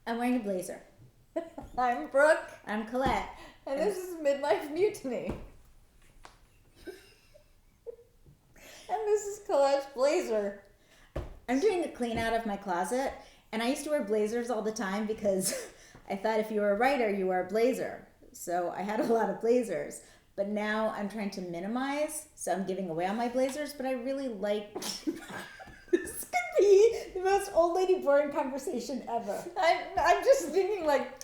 I'm wearing a blazer. I'm Brooke. I'm Colette. And this is Midlife Mutiny. And this is Colette's blazer. I'm doing a clean out of my closet, and I used to wear blazers all the time because I thought if you were a writer, you wore a blazer. So I had a lot of blazers. But now I'm trying to minimize, so I'm giving away all my blazers, but I really like... This could be the most old lady boring conversation ever. I'm just thinking like,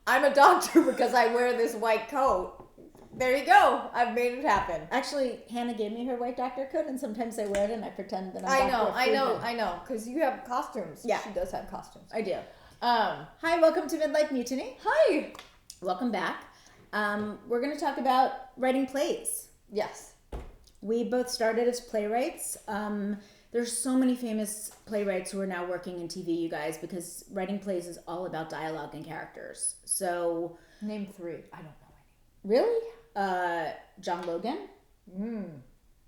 I'm a doctor because I wear this white coat. There you go. I've made it happen. Actually, Hannah gave me her white doctor coat, and sometimes I wear it and I pretend that I'm Dr. Friedman. I know, because you have costumes. Yeah. She does have costumes. I do. Hi, welcome to Midlife Mutiny. Hi. Welcome back. We're going to talk about writing plays. Yes. We both started as playwrights. There's so many famous playwrights who are now working in TV, you guys, because writing plays is all about dialogue and characters. So... Name 3. I don't know any. Really? John Logan.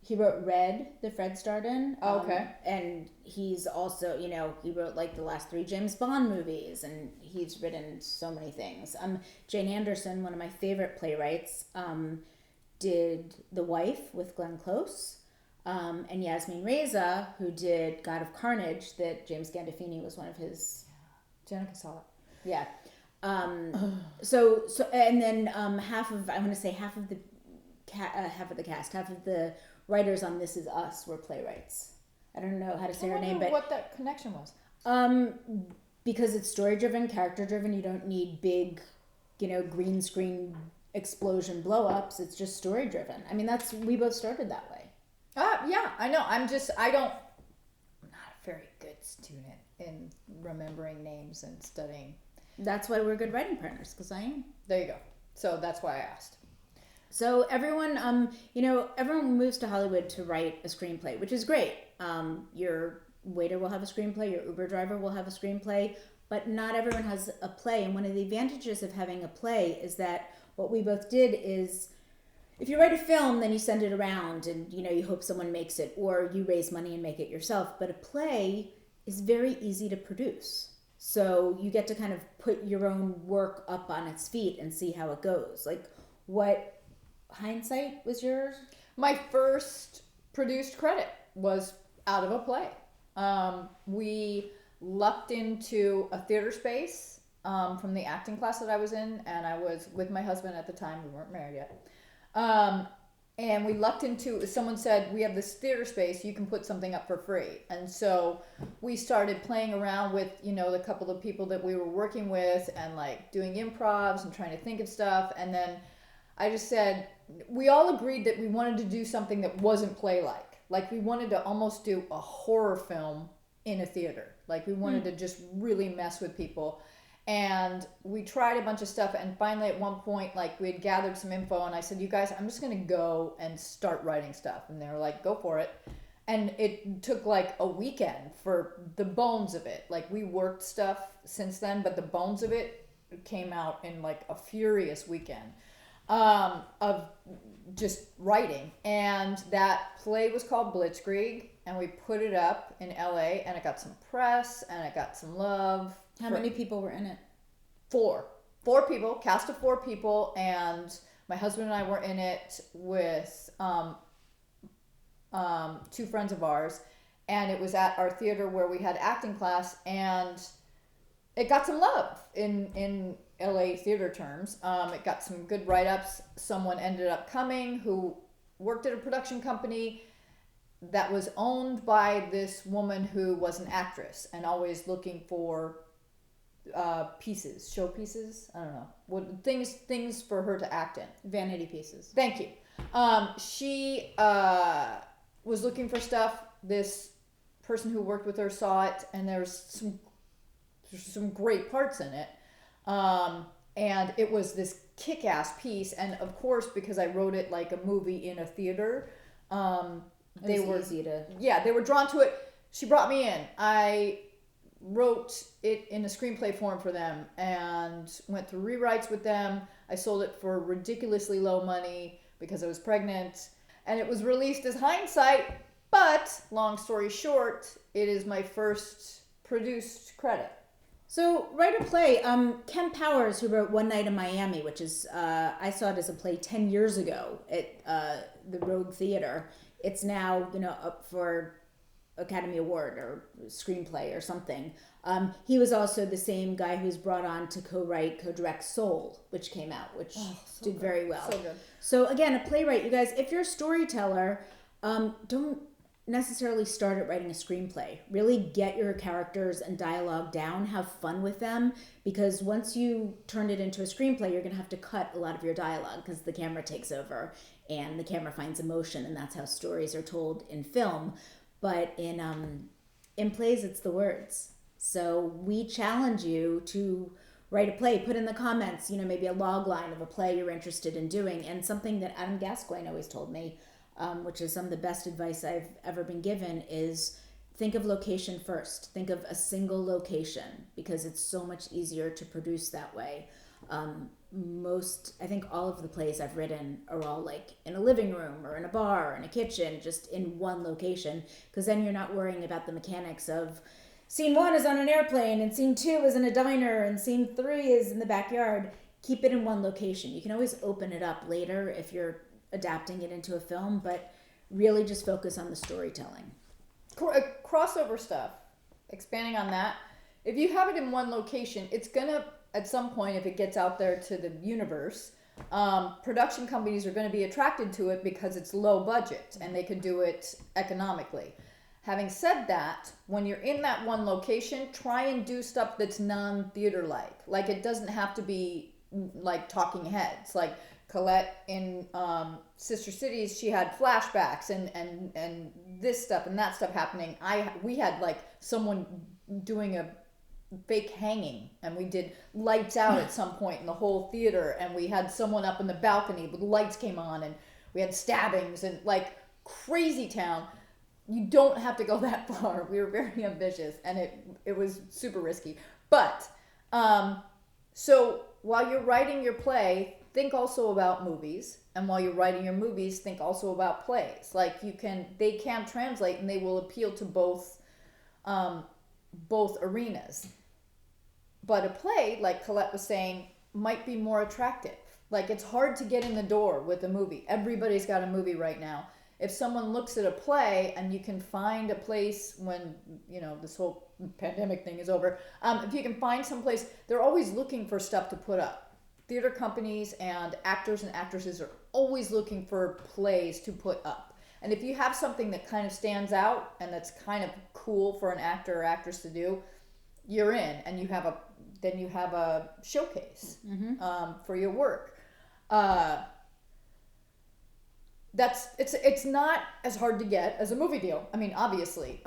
He wrote Red, that Fred starred in. Okay. And he's also, he wrote like the last 3 James Bond movies, and he's written so many things. Jane Anderson, one of my favorite playwrights, did The Wife with Glenn Close. And Yasmin Reza, who did God of Carnage, that James Gandolfini was one of his... Jenica saw it. Yeah. So and then half of the writers on This Is Us were playwrights. I don't know how to say her name, but what that connection was. Because it's story driven, character driven, you don't need big, green screen explosion blow ups. It's just story driven. I mean, we both started that way. Yeah, I know. I'm not a very good student in remembering names and studying. That's why we're good writing partners, because I am. There you go. So that's why I asked. So everyone, everyone moves to Hollywood to write a screenplay, which is great. Your waiter will have a screenplay, your Uber driver will have a screenplay, but not everyone has a play. And one of the advantages of having a play is that what we both did is, if you write a film, then you send it around and, you hope someone makes it, or you raise money and make it yourself. But a play is very easy to produce. So you get to kind of put your own work up on its feet and see how it goes. Like, what hindsight was yours? My first produced credit was out of a play. We lucked into a theater space from the acting class that I was in, and I was with my husband at the time. We weren't married yet. And we lucked into, someone said, we have this theater space, you can put something up for free. And so we started playing around with, the couple of people that we were working with and like doing improvs and trying to think of stuff. And then I just said, we all agreed that we wanted to do something that wasn't play-like. Like we wanted to almost do a horror film in a theater. Like we wanted to just really mess with people. And we tried a bunch of stuff, and finally at one point, like, we had gathered some info, and I said, you guys, I'm just going to go and start writing stuff. And they were like, go for it. And it took like a weekend for the bones of it. Like, we worked stuff since then, but the bones of it came out in like a furious weekend of just writing. And that play was called Blitzkrieg, and we put it up in LA, and it got some press, and it got some love. How many people were in it? 4 people, cast of 4 people, and my husband and I were in it with 2 friends of ours, and it was at our theater where we had acting class, and it got some love in LA theater terms. It got some good write-ups. Someone ended up coming who worked at a production company that was owned by this woman who was an actress and always looking for show pieces, I don't know, what things for her to act in. Vanity pieces. Thank you. She was looking for stuff. This person who worked with her saw it, and there's some great parts in it. And it was this kick-ass piece, and of course, because I wrote it like a movie in a theater, they were drawn to it. She brought me in. I wrote it in a screenplay form for them and went through rewrites with them. I sold it for ridiculously low money because I was pregnant, and it was released as Hindsight, but long story short, it is my first produced credit. So write a play. Ken Powers, who wrote One Night in Miami, which is I saw it as a play 10 years ago at the Rogue Theater. It's now up for Academy Award or screenplay or something. He was also the same guy who's brought on to co-write, co-direct Soul, which came out, which did good. very well. So good. So again, a playwright, you guys, if you're a storyteller, don't necessarily start at writing a screenplay. Really get your characters and dialogue down, have fun with them, because once you turn it into a screenplay, you're going to have to cut a lot of your dialogue because the camera takes over and the camera finds emotion, and that's how stories are told in film. But in plays, it's the words. So we challenge you to write a play. Put in the comments, maybe a log line of a play you're interested in doing. And something that Adam Gascoigne always told me, which is some of the best advice I've ever been given, is think of location first. Think of a single location, because it's so much easier to produce that way. I think all of the plays I've written are all like in a living room or in a bar or in a kitchen, just in one location, because then you're not worrying about the mechanics of scene 1 is on an airplane and scene 2 is in a diner and scene 3 is in the backyard. Keep it in one location. You can always open it up later if you're adapting it into a film, but really just focus on the storytelling. Crossover stuff, expanding on that, if you have it in one location, it's gonna, at some point, if it gets out there to the universe, production companies are going to be attracted to it because it's low budget and they could do it economically. Having said that, when you're in that one location, try and do stuff that's non-theater like it doesn't have to be like talking heads. Like Colette in Sister Cities, she had flashbacks and this stuff and that stuff happening. We had like someone doing a fake hanging, and we did lights out at some point in the whole theater, and we had someone up in the balcony, but the lights came on, and we had stabbings and like crazy town. You don't have to go that far. We were very ambitious, and it was super risky. But so while you're writing your play, think also about movies, and while you're writing your movies, think also about plays. Like they can translate, and they will appeal to both arenas. But a play, like Colette was saying, might be more attractive. Like, it's hard to get in the door with a movie. Everybody's got a movie right now. If someone looks at a play and you can find a place when, this whole pandemic thing is over, if you can find some place, they're always looking for stuff to put up. Theater companies and actors and actresses are always looking for plays to put up. And if you have something that kind of stands out and that's kind of cool for an actor or actress to do, you're in, and you have a showcase for your work. It's not as hard to get as a movie deal. I mean, obviously.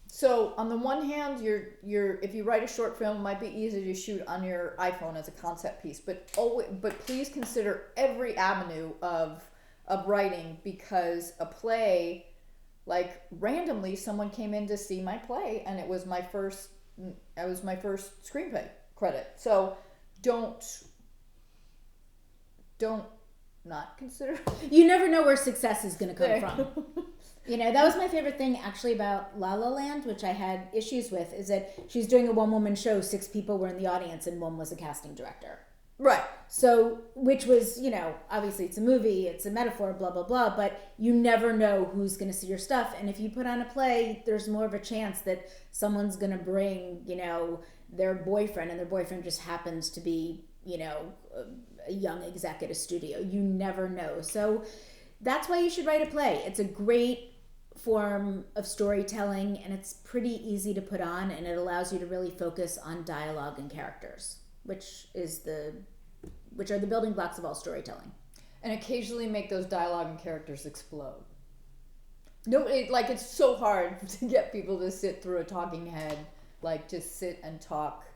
So on the one hand, if you write a short film, it might be easy to shoot on your iPhone as a concept piece, but please consider every avenue of writing, because a play, like randomly someone came in to see my play, and it was my first screenplay credit. So don't not consider. You never know where success is going to come from. That was my favorite thing actually about La La Land, which I had issues with, is that she's doing a one-woman show. 6 people were in the audience and one was a casting director. Right. So, which was, obviously it's a movie, it's a metaphor, blah, blah, blah, but you never know who's going to see your stuff. And if you put on a play, there's more of a chance that someone's going to bring, their boyfriend, and their boyfriend just happens to be, a young exec at a studio. You never know. So that's why you should write a play. It's a great form of storytelling, and it's pretty easy to put on, and it allows you to really focus on dialogue and characters, which are the building blocks of all storytelling. And occasionally make those dialogue and characters explode. It's so hard to get people to sit through a talking head, like just sit and talk.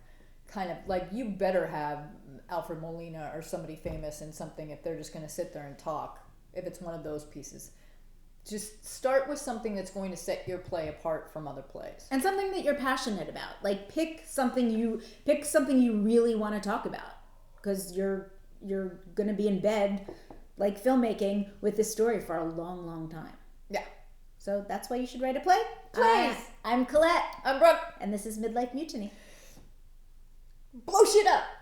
Kind of like, you better have Alfred Molina or somebody famous in something if they're just going to sit there and talk. If it's one of those pieces, just start with something that's going to set your play apart from other plays, and something that you're passionate about. Like pick something you really want to talk about, because you're going to be in bed, like filmmaking, with this story for a long, long time. Yeah. So that's why you should write a play. Please. I'm Colette. I'm Brooke. And this is Midlife Mutiny. shit up.